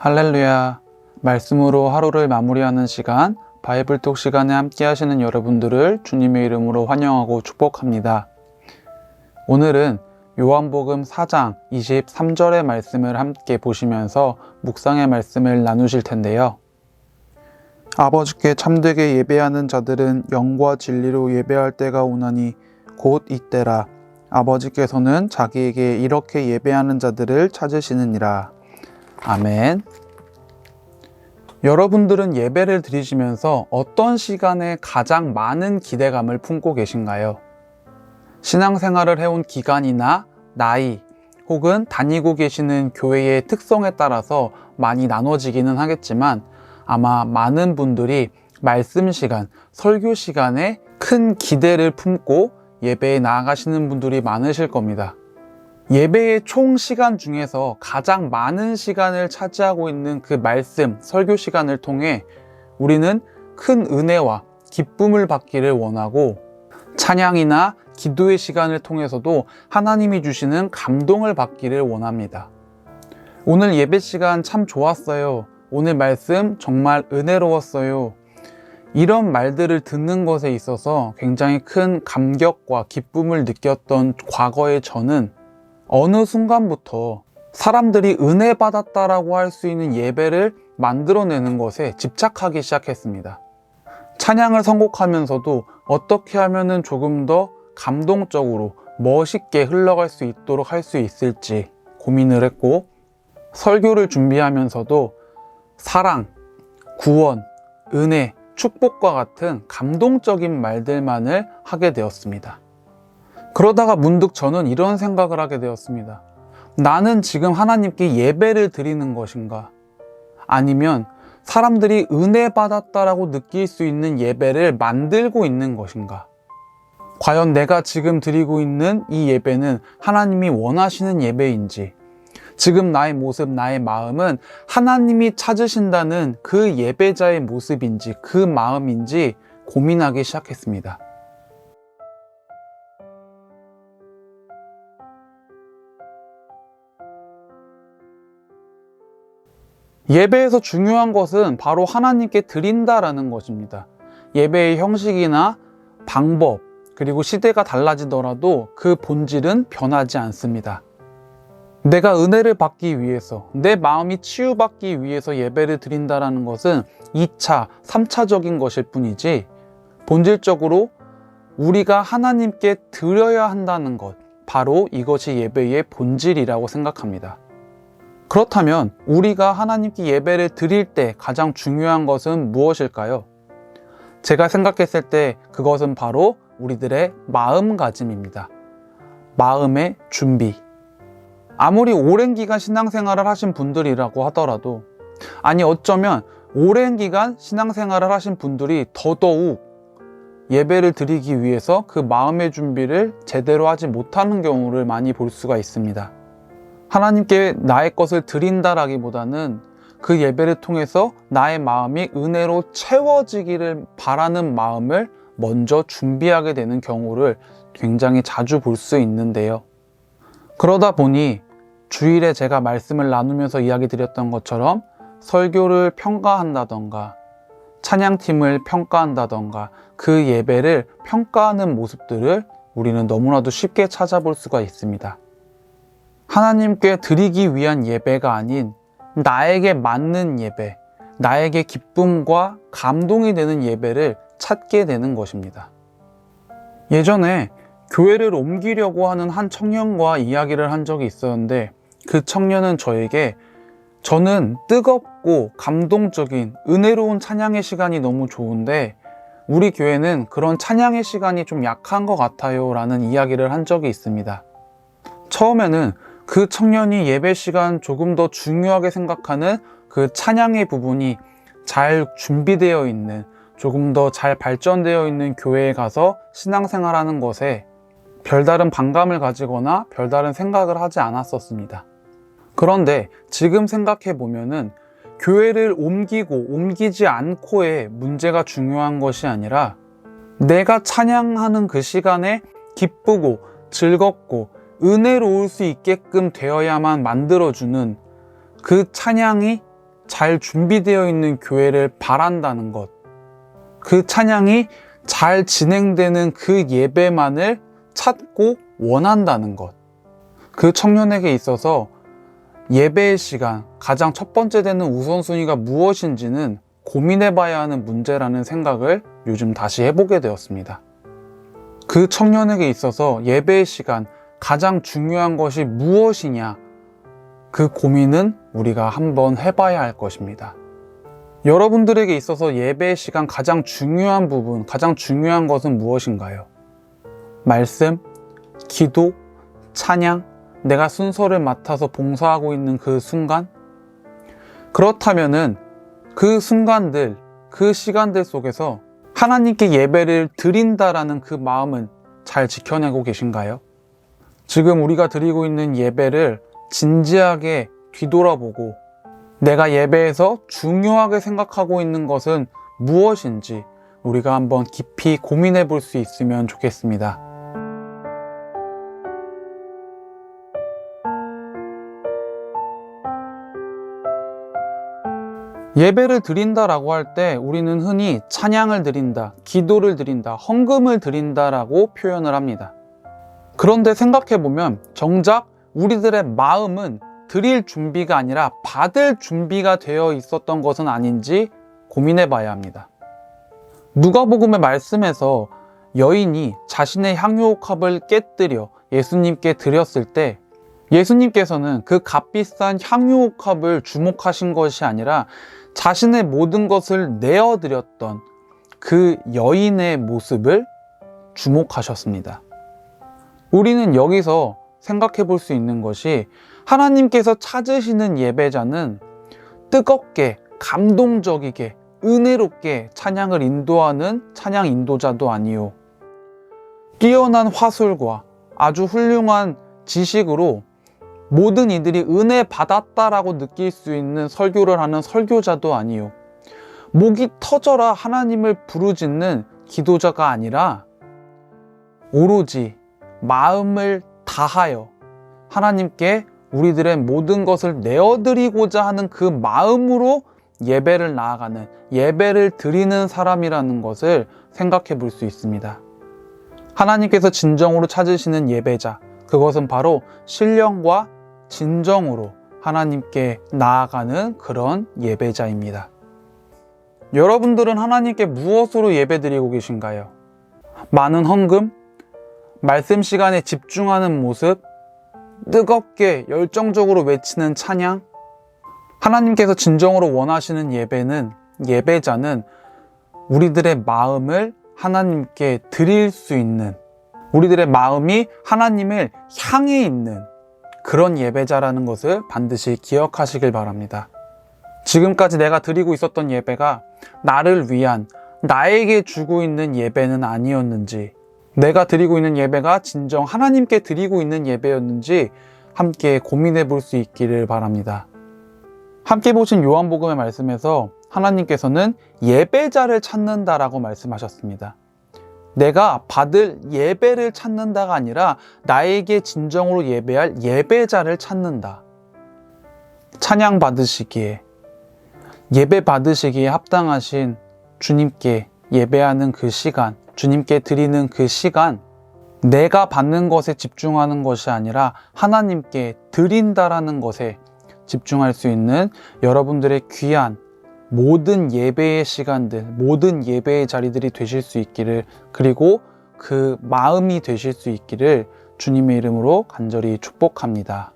할렐루야. 말씀으로 하루를 마무리하는 시간, 바이블톡 시간에 함께 하시는 여러분들을 주님의 이름으로 환영하고 축복합니다. 오늘은 요한복음 4장 23절의 말씀을 함께 보시면서 묵상의 말씀을 나누실 텐데요. 아버지께 참되게 예배하는 자들은 영과 진리로 예배할 때가 오나니 곧 이때라. 아버지께서는 자기에게 이렇게 예배하는 자들을 찾으시느니라. 아멘. 여러분들은 예배를 드리시면서 어떤 시간에 가장 많은 기대감을 품고 계신가요? 신앙생활을 해온 기간이나 나이 혹은 다니고 계시는 교회의 특성에 따라서 많이 나눠지기는 하겠지만 아마 많은 분들이 말씀 시간, 설교 시간에 큰 기대를 품고 예배에 나아가시는 분들이 많으실 겁니다. 예배의 총 시간 중에서 가장 많은 시간을 차지하고 있는 그 말씀, 설교 시간을 통해 우리는 큰 은혜와 기쁨을 받기를 원하고 찬양이나 기도의 시간을 통해서도 하나님이 주시는 감동을 받기를 원합니다. 오늘 예배 시간 참 좋았어요. 오늘 말씀 정말 은혜로웠어요. 이런 말들을 듣는 것에 있어서 굉장히 큰 감격과 기쁨을 느꼈던 과거의 저는 어느 순간부터 사람들이 은혜 받았다라고 할 수 있는 예배를 만들어내는 것에 집착하기 시작했습니다. 찬양을 선곡하면서도 어떻게 하면 조금 더 감동적으로 멋있게 흘러갈 수 있도록 할 수 있을지 고민을 했고, 설교를 준비하면서도 사랑, 구원, 은혜, 축복과 같은 감동적인 말들만을 하게 되었습니다. 그러다가 문득 저는 이런 생각을 하게 되었습니다. 나는 지금 하나님께 예배를 드리는 것인가? 아니면 사람들이 은혜 받았다라고 느낄 수 있는 예배를 만들고 있는 것인가? 과연 내가 지금 드리고 있는 이 예배는 하나님이 원하시는 예배인지, 지금 나의 모습, 나의 마음은 하나님이 찾으신다는 그 예배자의 모습인지, 그 마음인지 고민하기 시작했습니다. 예배에서 중요한 것은 바로 하나님께 드린다라는 것입니다. 예배의 형식이나 방법, 그리고 시대가 달라지더라도 그 본질은 변하지 않습니다. 내가 은혜를 받기 위해서, 내 마음이 치유받기 위해서 예배를 드린다라는 것은 2차, 3차적인 것일 뿐이지 본질적으로 우리가 하나님께 드려야 한다는 것, 바로 이것이 예배의 본질이라고 생각합니다. 그렇다면 우리가 하나님께 예배를 드릴 때 가장 중요한 것은 무엇일까요? 제가 생각했을 때 그것은 바로 우리들의 마음가짐입니다. 마음의 준비. 아무리 오랜 기간 신앙생활을 하신 분들이라고 하더라도, 아니 어쩌면 오랜 기간 신앙생활을 하신 분들이 더더욱 예배를 드리기 위해서 그 마음의 준비를 제대로 하지 못하는 경우를 많이 볼 수가 있습니다. 하나님께 나의 것을 드린다라기보다는 그 예배를 통해서 나의 마음이 은혜로 채워지기를 바라는 마음을 먼저 준비하게 되는 경우를 굉장히 자주 볼 수 있는데요. 그러다 보니 주일에 제가 말씀을 나누면서 이야기 드렸던 것처럼 설교를 평가한다던가 찬양팀을 평가한다던가 그 예배를 평가하는 모습들을 우리는 너무나도 쉽게 찾아볼 수가 있습니다. 하나님께 드리기 위한 예배가 아닌 나에게 맞는 예배, 나에게 기쁨과 감동이 되는 예배를 찾게 되는 것입니다. 예전에 교회를 옮기려고 하는 한 청년과 이야기를 한 적이 있었는데, 그 청년은 저에게 저는 뜨겁고 감동적인 은혜로운 찬양의 시간이 너무 좋은데 우리 교회는 그런 찬양의 시간이 좀 약한 것 같아요 라는 이야기를 한 적이 있습니다. 처음에는 그 청년이 예배 시간 조금 더 중요하게 생각하는 그 찬양의 부분이 잘 준비되어 있는, 조금 더 잘 발전되어 있는 교회에 가서 신앙생활하는 것에 별다른 반감을 가지거나 별다른 생각을 하지 않았었습니다. 그런데 지금 생각해 보면은 교회를 옮기고 옮기지 않고의 문제가 중요한 것이 아니라 내가 찬양하는 그 시간에 기쁘고 즐겁고 은혜로울 수 있게끔 되어야만 만들어주는 그 찬양이 잘 준비되어 있는 교회를 바란다는 것, 그 찬양이 잘 진행되는 그 예배만을 찾고 원한다는 것, 그 청년에게 있어서 예배의 시간, 가장 첫 번째 되는 우선순위가 무엇인지는 고민해 봐야 하는 문제라는 생각을 요즘 다시 해보게 되었습니다. 그 청년에게 있어서 예배의 시간, 가장 중요한 것이 무엇이냐, 그 고민은 우리가 한번 해봐야 할 것입니다. 여러분들에게 있어서 예배의 시간 가장 중요한 부분, 가장 중요한 것은 무엇인가요? 말씀, 기도, 찬양, 내가 순서를 맡아서 봉사하고 있는 그 순간? 그렇다면은 그 순간들, 그 시간들 속에서 하나님께 예배를 드린다라는 그 마음은 잘 지켜내고 계신가요? 지금 우리가 드리고 있는 예배를 진지하게 뒤돌아보고 내가 예배에서 중요하게 생각하고 있는 것은 무엇인지 우리가 한번 깊이 고민해 볼 수 있으면 좋겠습니다. 예배를 드린다라고 할 때 우리는 흔히 찬양을 드린다, 기도를 드린다, 헌금을 드린다라고 표현을 합니다. 그런데 생각해보면 정작 우리들의 마음은 드릴 준비가 아니라 받을 준비가 되어 있었던 것은 아닌지 고민해 봐야 합니다. 누가복음의 말씀에서 여인이 자신의 향유옥합을 깨뜨려 예수님께 드렸을 때 예수님께서는 그 값비싼 향유옥합을 주목하신 것이 아니라 자신의 모든 것을 내어드렸던 그 여인의 모습을 주목하셨습니다. 우리는 여기서 생각해 볼 수 있는 것이 하나님께서 찾으시는 예배자는 뜨겁게, 감동적이게, 은혜롭게 찬양을 인도하는 찬양 인도자도 아니요, 뛰어난 화술과 아주 훌륭한 지식으로 모든 이들이 은혜 받았다라고 느낄 수 있는 설교를 하는 설교자도 아니요, 목이 터져라 하나님을 부르짖는 기도자가 아니라 오로지 마음을 다하여 하나님께 우리들의 모든 것을 내어드리고자 하는 그 마음으로 예배를 나아가는, 예배를 드리는 사람이라는 것을 생각해 볼 수 있습니다. 하나님께서 진정으로 찾으시는 예배자, 그것은 바로 신령과 진정으로 하나님께 나아가는 그런 예배자입니다. 여러분들은 하나님께 무엇으로 예배드리고 계신가요? 많은 헌금? 말씀 시간에 집중하는 모습? 뜨겁게 열정적으로 외치는 찬양? 하나님께서 진정으로 원하시는 예배는, 예배자는 우리들의 마음을 하나님께 드릴 수 있는, 우리들의 마음이 하나님을 향해 있는 그런 예배자라는 것을 반드시 기억하시길 바랍니다. 지금까지 내가 드리고 있었던 예배가 나를 위한, 나에게 주고 있는 예배는 아니었는지, 내가 드리고 있는 예배가 진정 하나님께 드리고 있는 예배였는지 함께 고민해 볼 수 있기를 바랍니다. 함께 보신 요한복음의 말씀에서 하나님께서는 예배자를 찾는다라고 말씀하셨습니다. 내가 받을 예배를 찾는다가 아니라 나에게 진정으로 예배할 예배자를 찾는다. 찬양 받으시기에, 예배 받으시기에 합당하신 주님께 예배하는 그 시간, 주님께 드리는 그 시간, 내가 받는 것에 집중하는 것이 아니라 하나님께 드린다라는 것에 집중할 수 있는 여러분들의 귀한 모든 예배의 시간들, 모든 예배의 자리들이 되실 수 있기를, 그리고 그 마음이 되실 수 있기를 주님의 이름으로 간절히 축복합니다.